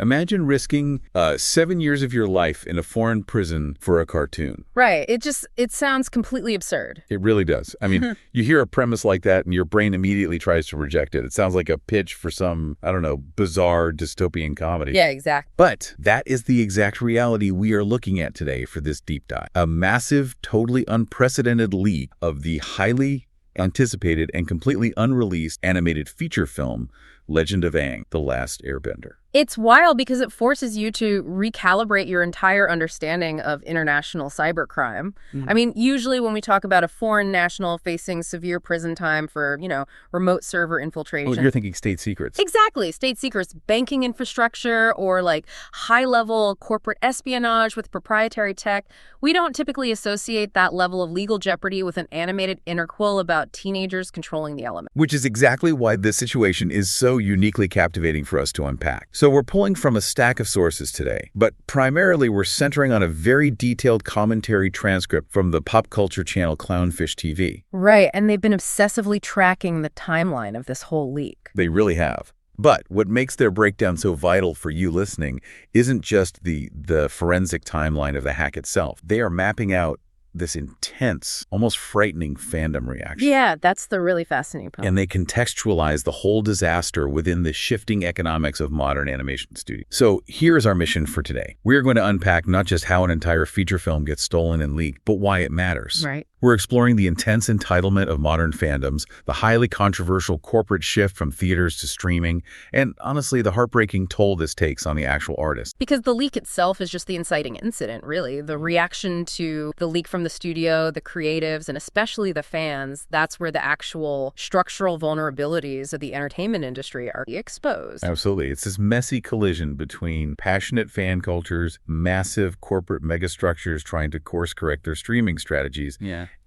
Imagine risking 7 years of your life in a foreign prison for a cartoon. Right. It sounds completely absurd. It really does. I mean, you hear a premise like that and your brain immediately tries to reject it. It sounds like a pitch for some, I don't know, bizarre dystopian comedy. Yeah, exactly. But that is the exact reality we are looking at today for this deep dive. A massive, totally unprecedented leak of the highly anticipated and completely unreleased animated feature film, Legend of Aang, The Last Airbender. It's wild because it forces you to recalibrate your entire understanding of international cybercrime. I mean, usually when we talk about a foreign national facing severe prison time for, remote server infiltration. Oh, you're thinking state secrets. Exactly. State secrets, banking infrastructure, or like high-level corporate espionage with proprietary tech. We don't typically associate that level of legal jeopardy with an animated interquel about teenagers controlling the element. Which is exactly why this situation is so uniquely captivating for us to unpack. So we're pulling from a stack of sources today, but primarily we're centering on a very detailed commentary transcript from the pop culture channel Clownfish TV. Right, and they've been obsessively tracking the timeline of this whole leak. They really have. But what makes their breakdown so vital for you listening isn't just the forensic timeline of the hack itself. They are mapping out this intense, almost frightening fandom reaction. Yeah, that's the really fascinating part. And they contextualize the whole disaster within the shifting economics of modern animation studios. So here's our mission for today. We're going to unpack not just how an entire feature film gets stolen and leaked, but why it matters. Right. We're exploring the intense entitlement of modern fandoms, the highly controversial corporate shift from theaters to streaming, and honestly, the heartbreaking toll this takes on the actual artist. Because the leak itself is just the inciting incident, really. The reaction to the leak from the studio, the creatives, and especially the fans, that's where the actual structural vulnerabilities of the entertainment industry are exposed. Absolutely. It's this messy collision between passionate fan cultures, massive corporate megastructures trying to course correct their streaming strategies,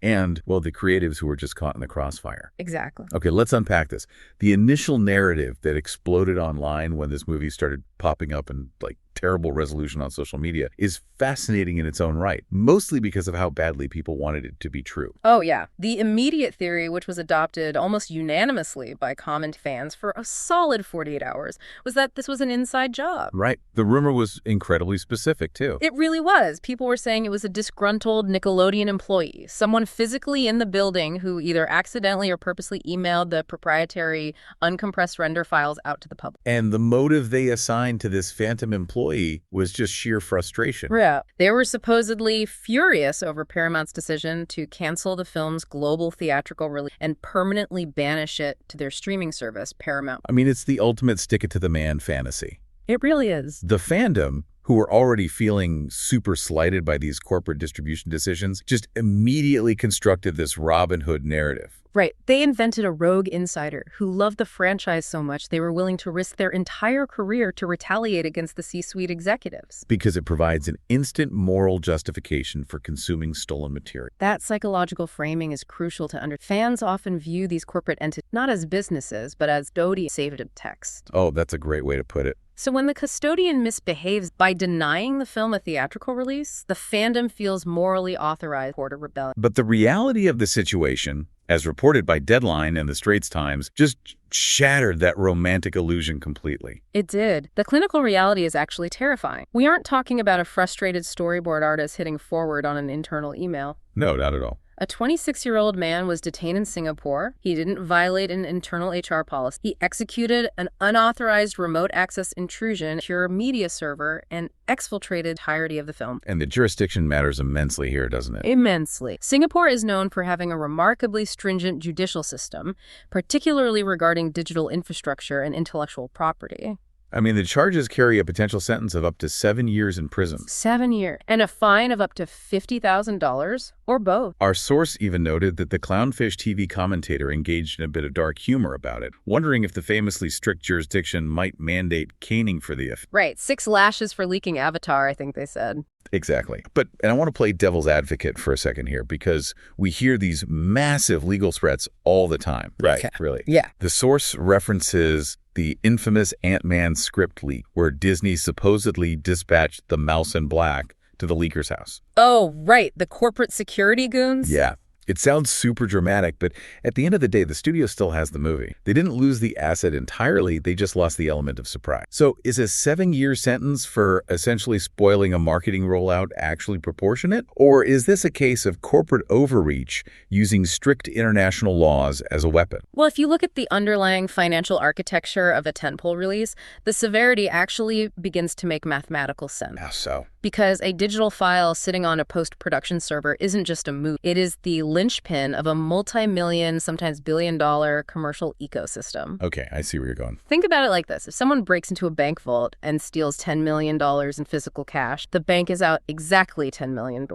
and, well, the creatives who were just caught in the crossfire. Exactly. Okay, let's unpack this. The initial narrative that exploded online when this movie started popping up in, terrible resolution on social media is fascinating in its own right, mostly because of how badly people wanted it to be true. Oh, yeah. The immediate theory, which was adopted almost unanimously by common fans for a solid 48 hours, was that this was an inside job. Right. The rumor was incredibly specific, too. It really was. People were saying it was a disgruntled Nickelodeon employee, someone physically in the building who either accidentally or purposely emailed the proprietary uncompressed render files out to the public. And the motive they assigned to this phantom employee was just sheer frustration. Yeah. They were supposedly furious over Paramount's decision to cancel the film's global theatrical release and permanently banish it to their streaming service, Paramount. I mean, it's the ultimate stick-it-to-the-man fantasy. It really is. The fandom, who were already feeling super slighted by these corporate distribution decisions, just immediately constructed this Robin Hood narrative. Right. They invented a rogue insider who loved the franchise so much they were willing to risk their entire career to retaliate against the C-suite executives. Because it provides an instant moral justification for consuming stolen material. That psychological framing is crucial to understand. Fans often view these corporate entities not as businesses, but as saved text. Oh, that's a great way to put it. So when the custodian misbehaves by denying the film a theatrical release, the fandom feels morally authorized toward a rebellion. But the reality of the situation, as reported by Deadline and the Straits Times, just shattered that romantic illusion completely. It did. The clinical reality is actually terrifying. We aren't talking about a frustrated storyboard artist hitting forward on an internal email. No, not at all. A 26-year-old man was detained in Singapore. He didn't violate an internal HR policy. He executed an unauthorized remote access intrusion, pure media server, and exfiltrated the entirety of the film. And the jurisdiction matters immensely here, doesn't it? Immensely. Singapore is known for having a remarkably stringent judicial system, particularly regarding digital infrastructure and intellectual property. I mean, the charges carry a potential sentence of up to 7 years in prison. 7 years. And a fine of up to $50,000, or both. Our source even noted that the Clownfish TV commentator engaged in a bit of dark humor about it, wondering if the famously strict jurisdiction might mandate caning for the offense. Right. 6 lashes for leaking Avatar, I think they said. Exactly. And I want to play devil's advocate for a second here, because we hear these massive legal threats all the time. Right. Really. Yeah. The source references the infamous Ant-Man script leak, where Disney supposedly dispatched the Mouse in Black to the leaker's house. Oh, right. The corporate security goons? Yeah. It sounds super dramatic, but at the end of the day, the studio still has the movie. They didn't lose the asset entirely, they just lost the element of surprise. So is a 7-year sentence for essentially spoiling a marketing rollout actually proportionate? Or is this a case of corporate overreach using strict international laws as a weapon? Well, if you look at the underlying financial architecture of a tentpole release, the severity actually begins to make mathematical sense. How so? Because a digital file sitting on a post-production server isn't just a movie. It is the linchpin of a multi-million, sometimes billion-dollar commercial ecosystem. Okay, I see where you're going. Think about it like this. If someone breaks into a bank vault and steals $10 million in physical cash, the bank is out exactly $10 million.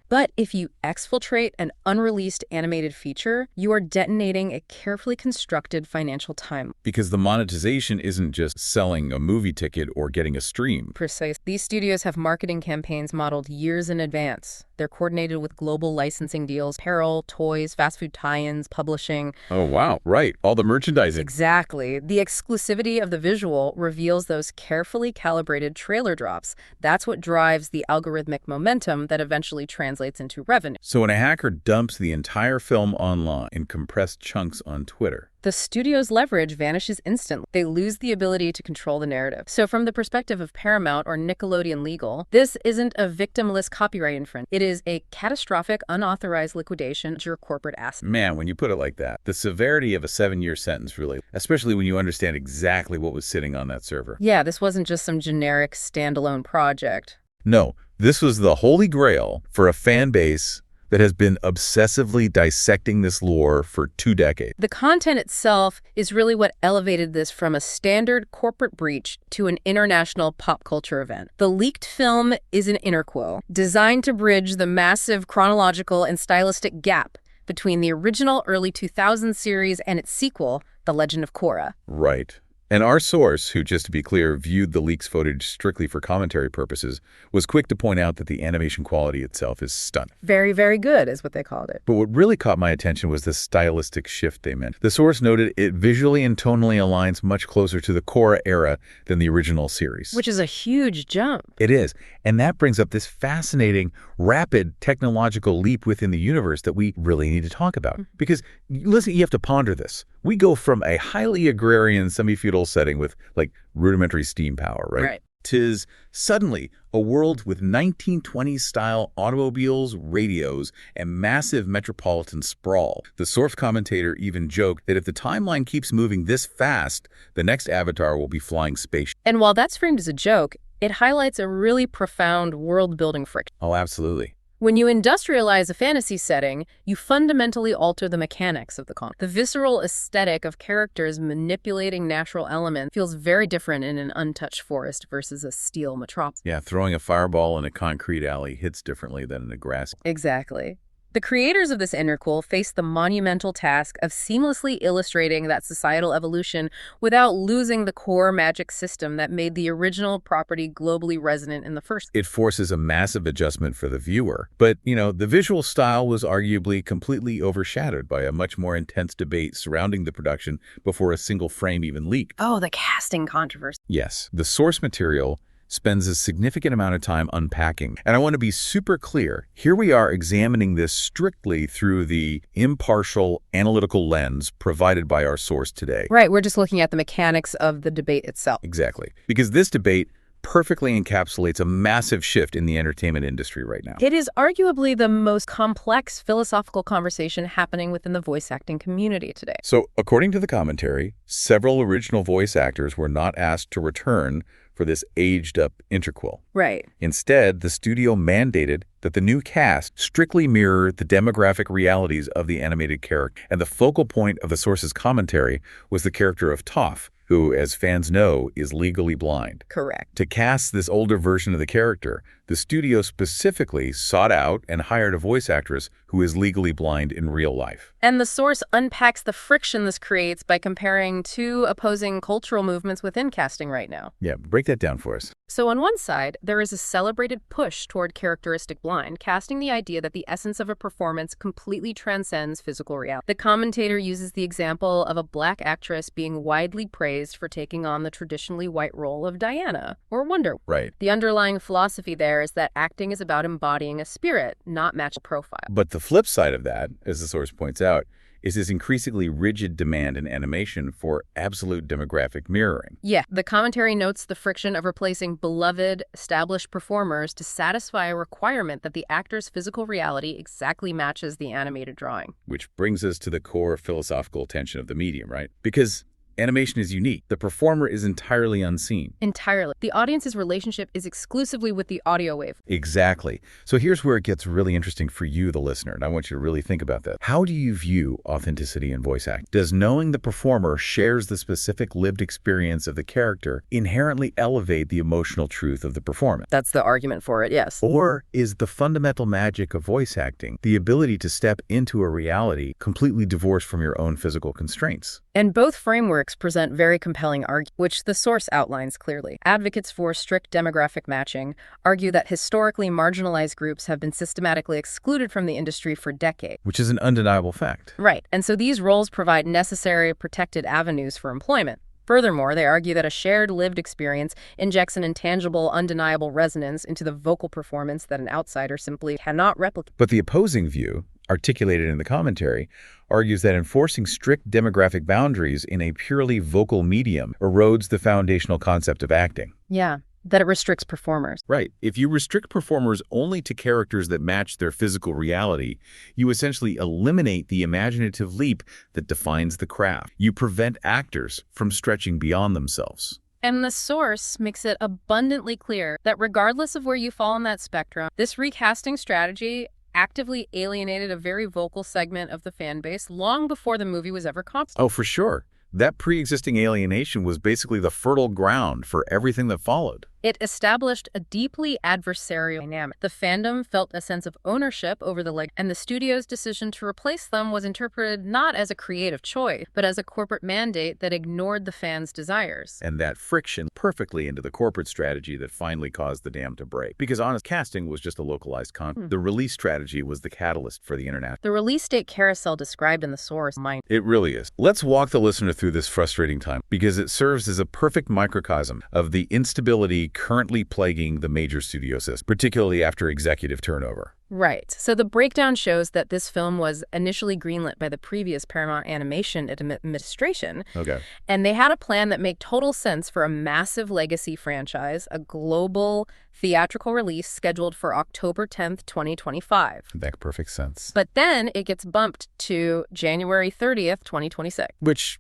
But if you exfiltrate an unreleased animated feature, you are detonating a carefully constructed financial timeline. Because the monetization isn't just selling a movie ticket or getting a stream. Precise. These studios have marketing campaigns modeled years in advance. They're coordinated with global licensing deals, apparel, toys, fast food tie-ins, publishing. Oh, wow. Right. All the merchandising. Exactly. The exclusivity of the visual reveals those carefully calibrated trailer drops. That's what drives the algorithmic momentum that eventually translates into revenue. So when a hacker dumps the entire film online in compressed chunks on Twitter, the studio's leverage vanishes instantly. They lose the ability to control the narrative. So from the perspective of Paramount or Nickelodeon Legal, this isn't a victimless copyright infringement. It is a catastrophic, unauthorized liquidation of your corporate asset. Man, when you put it like that, the severity of a 7-year sentence really, especially when you understand exactly what was sitting on that server. Yeah, this wasn't just some generic standalone project. No, this was the holy grail for a fan base that has been obsessively dissecting this lore for 2 decades. The content itself is really what elevated this from a standard corporate breach to an international pop culture event. The leaked film is an interquel designed to bridge the massive chronological and stylistic gap between the original early 2000s series and its sequel, The Legend of Korra. Right. And our source, who, just to be clear, viewed the leaks footage strictly for commentary purposes, was quick to point out that the animation quality itself is stunning. Very, very good is what they called it. But what really caught my attention was the stylistic shift they meant. The source noted it visually and tonally aligns much closer to the Korra era than the original series. Which is a huge jump. It is. And that brings up this fascinating, rapid technological leap within the universe that we really need to talk about. Because, listen, you have to ponder this. We go from a highly agrarian, semi-feudal setting with, like, rudimentary steam power, right? Tis suddenly a world with 1920s-style automobiles, radios, and massive metropolitan sprawl. The source commentator even joked that if the timeline keeps moving this fast, the next Avatar will be flying spaceships. And while that's framed as a joke, it highlights a really profound world-building friction. Oh, absolutely. When you industrialize a fantasy setting, you fundamentally alter the mechanics of the content. The visceral aesthetic of characters manipulating natural elements feels very different in an untouched forest versus a steel metropolis. Yeah, throwing a fireball in a concrete alley hits differently than in a grass. Exactly. The creators of this interquel faced the monumental task of seamlessly illustrating that societal evolution without losing the core magic system that made the original property globally resonant in the first. It forces a massive adjustment for the viewer. But, the visual style was arguably completely overshadowed by a much more intense debate surrounding the production before a single frame even leaked. Oh, the casting controversy. Yes, the source material spends a significant amount of time unpacking. And I want to be super clear. Here we are examining this strictly through the impartial analytical lens provided by our source today. Right, we're just looking at the mechanics of the debate itself. Exactly. Because this debate perfectly encapsulates a massive shift in the entertainment industry right now. It is arguably the most complex philosophical conversation happening within the voice acting community today. So, according to the commentary, several original voice actors were not asked to return for this aged-up interquel. Right. Instead, the studio mandated that the new cast strictly mirror the demographic realities of the animated character. And the focal point of the source's commentary was the character of Toph, who, as fans know, is legally blind. Correct. To cast this older version of the character, the studio specifically sought out and hired a voice actress who is legally blind in real life. And the source unpacks the friction this creates by comparing two opposing cultural movements within casting right now. Yeah, break that down for us. So on one side, there is a celebrated push toward characteristic blind, casting the idea that the essence of a performance completely transcends physical reality. The commentator uses the example of a black actress being widely praised praised for taking on the traditionally white role of Diana or Wonder. Right. The underlying philosophy there is that acting is about embodying a spirit, not matched profile. But the flip side of that, as the source points out, is this increasingly rigid demand in animation for absolute demographic mirroring. Yeah, the commentary notes the friction of replacing beloved, established performers to satisfy a requirement that the actor's physical reality exactly matches the animated drawing. Which brings us to the core philosophical tension of the medium, right? Because animation is unique. The performer is entirely unseen. Entirely. The audience's relationship is exclusively with the audio wave. Exactly. So here's where it gets really interesting for you, the listener, and I want you to really think about that. How do you view authenticity in voice acting? Does knowing the performer shares the specific lived experience of the character inherently elevate the emotional truth of the performance? That's the argument for it, yes. Or is the fundamental magic of voice acting the ability to step into a reality completely divorced from your own physical constraints? And both frameworks present very compelling arguments, which the source outlines clearly. Advocates for strict demographic matching argue that historically marginalized groups have been systematically excluded from the industry for decades. Which is an undeniable fact. Right, and so these roles provide necessary protected avenues for employment. Furthermore, they argue that a shared lived experience injects an intangible, undeniable resonance into the vocal performance that an outsider simply cannot replicate. But the opposing view, articulated in the commentary, argues that enforcing strict demographic boundaries in a purely vocal medium erodes the foundational concept of acting. Yeah, that it restricts performers. Right. If you restrict performers only to characters that match their physical reality, you essentially eliminate the imaginative leap that defines the craft. You prevent actors from stretching beyond themselves. And the source makes it abundantly clear that regardless of where you fall on that spectrum, this recasting strategy actively alienated a very vocal segment of the fan base long before the movie was ever consummated. Oh, for sure. That pre-existing alienation was basically the fertile ground for everything that followed. It established a deeply adversarial dynamic. The fandom felt a sense of ownership over the legacy, and the studio's decision to replace them was interpreted not as a creative choice, but as a corporate mandate that ignored the fans' desires. And that friction perfectly into the corporate strategy that finally caused the dam to break. Because honest casting was just a localized concept. The release strategy was the catalyst for the international. The release date carousel described in the source mind. It really is. Let's walk the listener through this frustrating time, because it serves as a perfect microcosm of the instability currently plaguing the major studio system, particularly after executive turnover. Right. So the breakdown shows that this film was initially greenlit by the previous Paramount Animation administration. Okay. And they had a plan that made total sense for a massive legacy franchise, a global theatrical release scheduled for October 10th, 2025. That makes perfect sense. But then it gets bumped to January 30th, 2026. Which,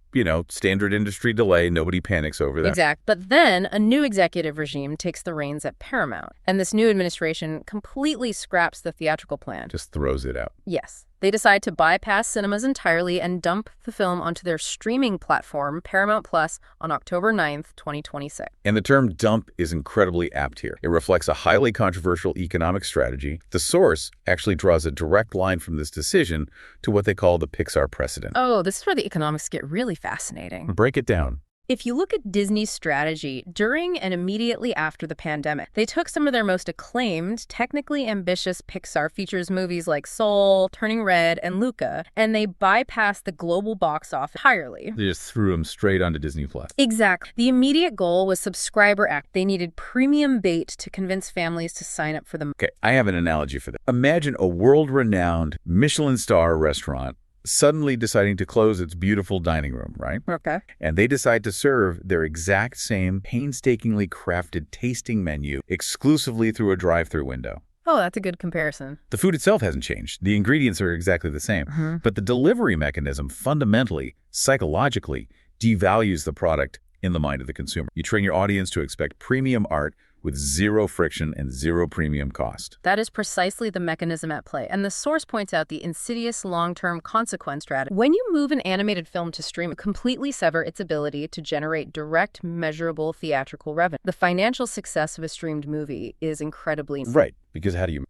standard industry delay, nobody panics over that. Exact. But then a new executive regime takes the reins at Paramount. And this new administration completely scraps the theatrical plan. Just throws it out. Yes. They decide to bypass cinemas entirely and dump the film onto their streaming platform, Paramount Plus, on October 9th, 2026. And the term dump is incredibly apt here. It reflects a highly controversial economic strategy. The source actually draws a direct line from this decision to what they call the Pixar precedent. Oh, this is where the economics get really fascinating. Break it down. If you look at Disney's strategy during and immediately after the pandemic, they took some of their most acclaimed, technically ambitious Pixar features movies like Soul, Turning Red, and Luca, and they bypassed the global box office entirely. They just threw them straight onto Disney+. Exactly. The immediate goal was subscriber act. They needed premium bait to convince families to sign up for them. Okay, I have an analogy for that. Imagine a world-renowned Michelin star restaurant suddenly deciding to close its beautiful dining room, right? Okay. And they decide to serve their exact same painstakingly crafted tasting menu exclusively through a drive-through window. Oh, that's a good comparison. The food itself hasn't changed. The ingredients are exactly the same. But the delivery mechanism fundamentally, psychologically, devalues the product in the mind of the consumer. You train your audience to expect premium art with zero friction and zero premium cost. That is precisely the mechanism at play, and the source points out the insidious long-term consequence strategy. When you move an animated film to stream, you completely sever its ability to generate direct, measurable theatrical revenue. The financial success of a streamed movie is incredibly... Right, because how do you...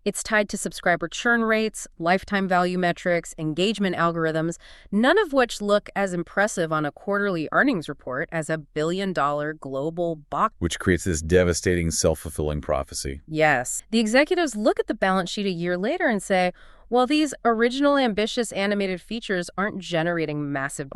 It's tied to subscriber churn rates, lifetime value metrics, engagement algorithms, none of which look as impressive on a quarterly earnings report as a billion-dollar global box. Which creates this devastating self-fulfilling prophecy. Yes. The executives look at the balance sheet a year later and say, While these original ambitious animated features aren't generating massive,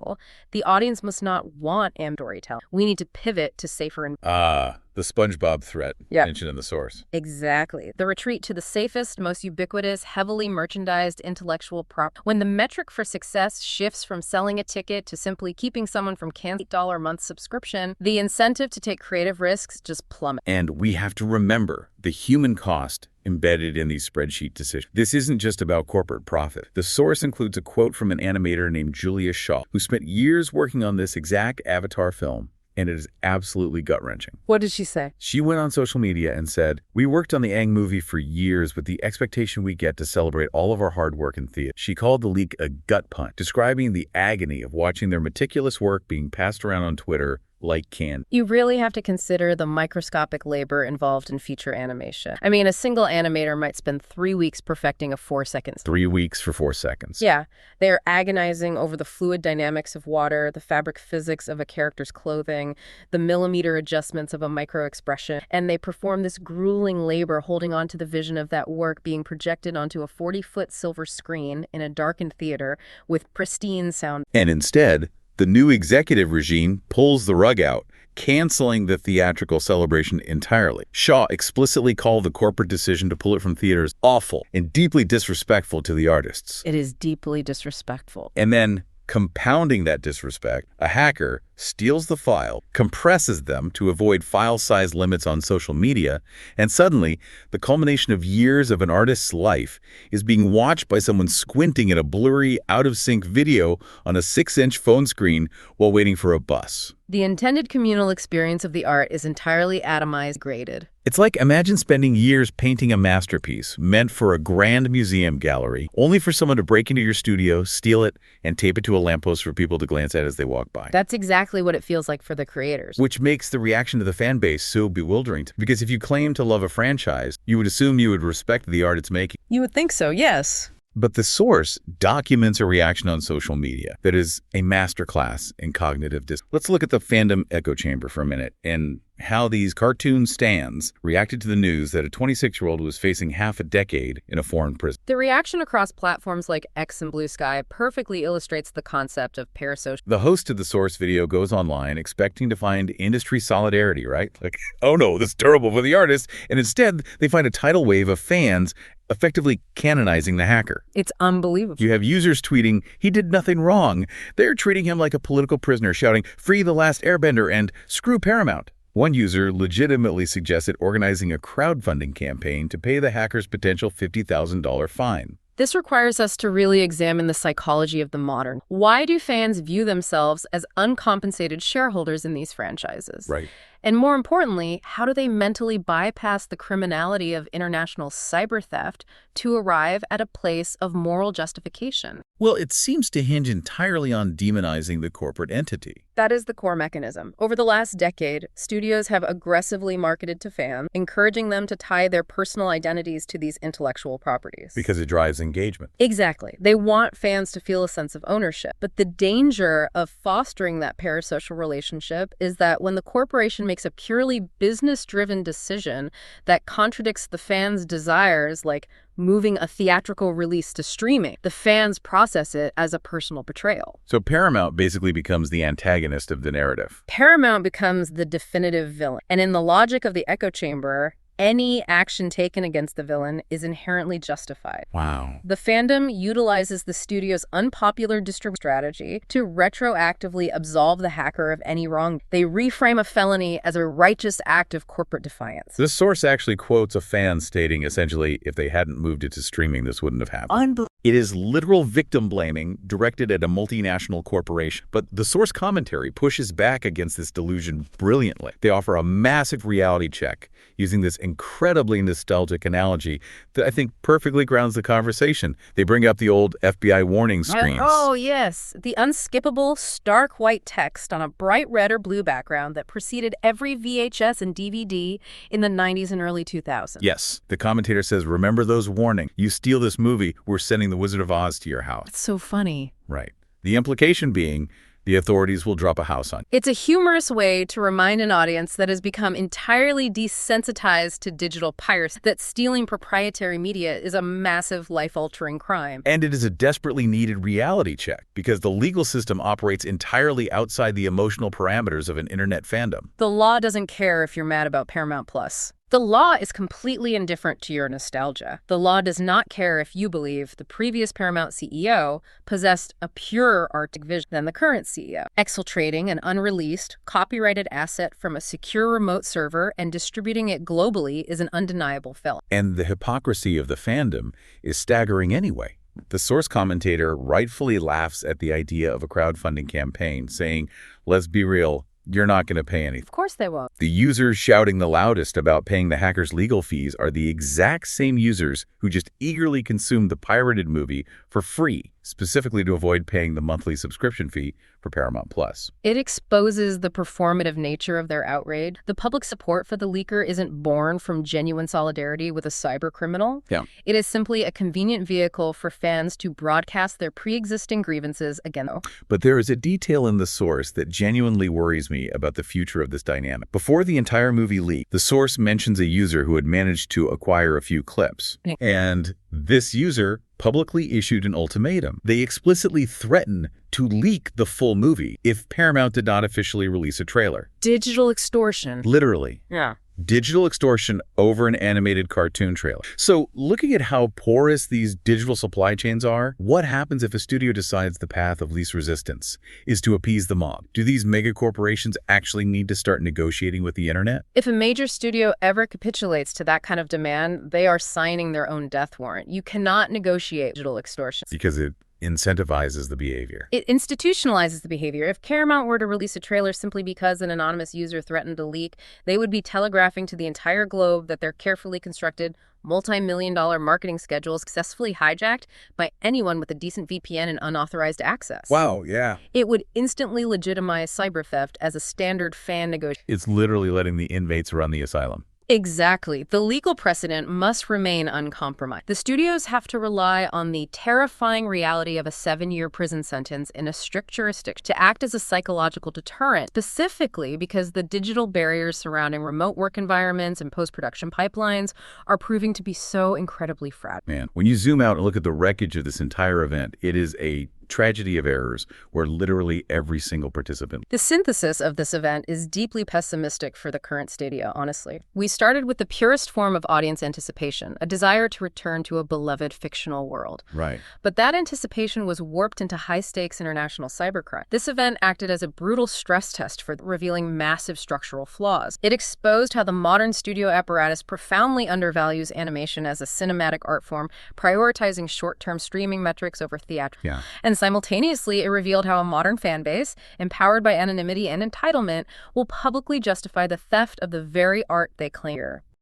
the audience must not want storytelling. We need to pivot to safer and The SpongeBob threat mentioned in the source. Exactly. The retreat to the safest, most ubiquitous, heavily merchandised intellectual property. When the metric for success shifts from selling a ticket to simply keeping someone from canceling a $8 a month subscription, the incentive to take creative risks just plummets. And we have to remember the human cost embedded in these spreadsheet decisions. This isn't just about corporate profit. The source includes a quote from an animator named Julia Shaw, who spent years working on this exact Avatar film. And it is absolutely gut-wrenching. What did she say? She went on social media and said, "We worked on the Aang movie for years with the expectation we get to celebrate all of our hard work in theater." She called the leak a gut punch, describing the agony of watching their meticulous work being passed around on Twitter like candy. You really have to consider the microscopic labor involved in feature animation. I mean, a single animator might spend 3 weeks perfecting a 4-second. 3 weeks for 4 seconds. Yeah, they're agonizing over the fluid dynamics of water, the fabric physics of a character's clothing, the millimeter adjustments of a micro-expression, and they perform this grueling labor holding on to the vision of that work being projected onto a 40-foot silver screen in a darkened theater with pristine sound. And instead, the new executive regime pulls the rug out, canceling the theatrical celebration entirely. Shaw explicitly called the corporate decision to pull it from theaters awful and deeply disrespectful to the artists. It is deeply disrespectful. And then, compounding that disrespect, a hacker steals the file, compresses them to avoid file size limits on social media, and suddenly, the culmination of years of an artist's life is being watched by someone squinting at a blurry, out-of-sync video on a 6-inch phone screen while waiting for a bus. The intended communal experience of the art is entirely atomized, graded. It's like imagine spending years painting a masterpiece meant for a grand museum gallery, only for someone to break into your studio, steal it, and tape it to a lamppost for people to glance at as they walk by. That's exactly what it feels like for the creators. Which makes the reaction to the fan base so bewildering. Because if you claim to love a franchise, you would assume you would respect the art it's making. You would think so, yes. But the source documents a reaction on social media that is a masterclass in cognitive dissonance. Let's look at the fandom echo chamber for a minute and how these cartoon stans reacted to the news that a 26-year-old was facing half a decade in a foreign prison. The reaction across platforms like X and Blue Sky perfectly illustrates the concept of parasocial. The host of the source video goes online expecting to find industry solidarity, right? Like, oh no, this is terrible for the artist. And instead, they find a tidal wave of fans effectively canonizing the hacker. It's unbelievable. You have users tweeting, "He did nothing wrong." They're treating him like a political prisoner, shouting, "Free the last Airbender" and "Screw Paramount." One user legitimately suggested organizing a crowdfunding campaign to pay the hacker's potential $50,000 fine. This requires us to really examine the psychology of the modern. Why do fans view themselves as uncompensated shareholders in these franchises? Right. And more importantly, how do they mentally bypass the criminality of international cyber theft to arrive at a place of moral justification? Well, it seems to hinge entirely on demonizing the corporate entity. That is the core mechanism. Over the last decade, studios have aggressively marketed to fans, encouraging them to tie their personal identities to these intellectual properties. Because it drives engagement. Exactly. They want fans to feel a sense of ownership. But the danger of fostering that parasocial relationship is that when the corporation makes a purely business-driven decision that contradicts the fans' desires, like moving a theatrical release to streaming, the fans process it as a personal betrayal. So Paramount basically becomes the antagonist of the narrative. Paramount becomes the definitive villain. And in the logic of the echo chamber, any action taken against the villain is inherently justified. Wow. The fandom utilizes the studio's unpopular distribution strategy to retroactively absolve the hacker of any wrong. They reframe a felony as a righteous act of corporate defiance. This source actually quotes a fan stating essentially, if they hadn't moved it to streaming, this wouldn't have happened. It is literal victim blaming directed at a multinational corporation. But the source commentary pushes back against this delusion brilliantly. They offer a massive reality check using this incredibly nostalgic analogy that I think perfectly grounds the conversation. They bring up the old FBI warning screens. Oh, yes. The unskippable, stark white text on a bright red or blue background that preceded every VHS and DVD in the 90s and early 2000s. Yes. The commentator says, remember those warnings. You steal this movie, we're sending the Wizard of Oz to your house. It's so funny. Right. The implication being, the authorities will drop a house on you. It's a humorous way to remind an audience that has become entirely desensitized to digital piracy that stealing proprietary media is a massive life-altering crime. And it is a desperately needed reality check because the legal system operates entirely outside the emotional parameters of an internet fandom. The law doesn't care if you're mad about Paramount Plus. The law is completely indifferent to your nostalgia. The law does not care if you believe the previous Paramount CEO possessed a purer artistic vision than the current CEO. Exfiltrating an unreleased, copyrighted asset from a secure remote server and distributing it globally is an undeniable felony. And the hypocrisy of the fandom is staggering anyway. The source commentator rightfully laughs at the idea of a crowdfunding campaign, saying, "Let's be real, you're not going to pay anything." Of course they won't. The users shouting the loudest about paying the hackers' legal fees are the exact same users who just eagerly consumed the pirated movie for free, specifically to avoid paying the monthly subscription fee for Paramount Plus. It exposes the performative nature of their outrage. The public support for the leaker isn't born from genuine solidarity with a cyber criminal. Yeah. It is simply a convenient vehicle for fans to broadcast their pre-existing grievances again. But there is a detail in the source that genuinely worries me about the future of this dynamic. Before the entire movie leaked, the source mentions a user who had managed to acquire a few clips. And this user publicly issued an ultimatum. They explicitly threatened to leak the full movie if Paramount did not officially release a trailer. Digital extortion. Literally. Yeah. Digital extortion over an animated cartoon trailer. So looking at how porous these digital supply chains are, what happens if a studio decides the path of least resistance is to appease the mob? Do these mega corporations actually need to start negotiating with the internet? If a major studio ever capitulates to that kind of demand, they are signing their own death warrant. You cannot negotiate digital extortion. Because it incentivizes the behavior. It institutionalizes the behavior. If Paramount were to release a trailer simply because an anonymous user threatened to leak, they would be telegraphing to the entire globe that their carefully constructed, multi-million-dollar marketing schedule is successfully hijacked by anyone with a decent VPN and unauthorized access. Wow, yeah. It would instantly legitimize cyber theft as a standard fan negotiation. It's literally letting the inmates run the asylum. Exactly. The legal precedent must remain uncompromised. The studios have to rely on the terrifying reality of a 7-year prison sentence in a strict jurisdiction to act as a psychological deterrent, specifically because the digital barriers surrounding remote work environments and post-production pipelines are proving to be so incredibly fragile. Man, when you zoom out and look at the wreckage of this entire event, it is a tragedy of errors where literally every single participant. The synthesis of this event is deeply pessimistic for the current stadia, honestly. We started with the purest form of audience anticipation, a desire to return to a beloved fictional world. Right. But that anticipation was warped into high-stakes international cybercrime. This event acted as a brutal stress test for revealing massive structural flaws. It exposed how the modern studio apparatus profoundly undervalues animation as a cinematic art form, prioritizing short-term streaming metrics over theatrical. Yeah. And simultaneously, it revealed how a modern fan base, empowered by anonymity and entitlement, will publicly justify the theft of the very art they claim.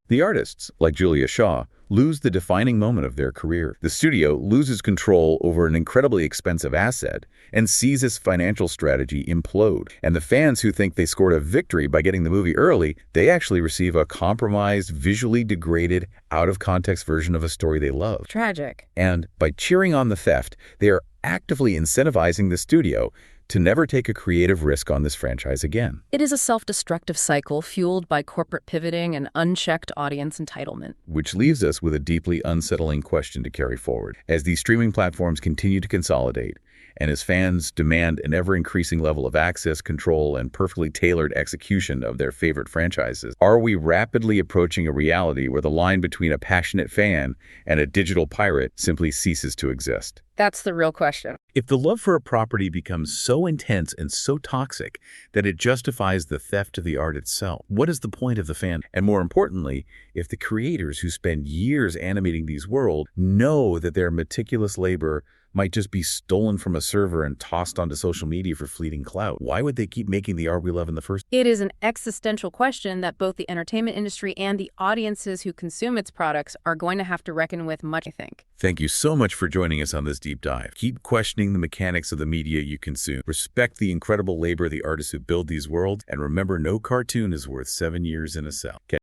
The artists, like Julia Shaw, lose the defining moment of their career. The studio loses control over an incredibly expensive asset and sees its financial strategy implode. And the fans who think they scored a victory by getting the movie early, they actually receive a compromised, visually degraded, out-of-context version of a story they love. Tragic. And by cheering on the theft, they are actively incentivizing the studio to never take a creative risk on this franchise again. It is a self-destructive cycle fueled by corporate pivoting and unchecked audience entitlement. Which leaves us with a deeply unsettling question to carry forward. As these streaming platforms continue to consolidate, and as fans demand an ever-increasing level of access, control, and perfectly tailored execution of their favorite franchises, are we rapidly approaching a reality where the line between a passionate fan and a digital pirate simply ceases to exist? That's the real question. If the love for a property becomes so intense and so toxic that it justifies the theft of the art itself, what is the point of the fan? And more importantly, if the creators who spend years animating these worlds know that their meticulous labor might just be stolen from a server and tossed onto social media for fleeting clout, why would they keep making the art we love in the first? It is an existential question that both the entertainment industry and the audiences who consume its products are going to have to reckon with much, I think. Thank you so much for joining us on this deep dive. Keep questioning the mechanics of the media you consume. Respect the incredible labor of the artists who build these worlds. And remember, no cartoon is worth 7 years in a cell.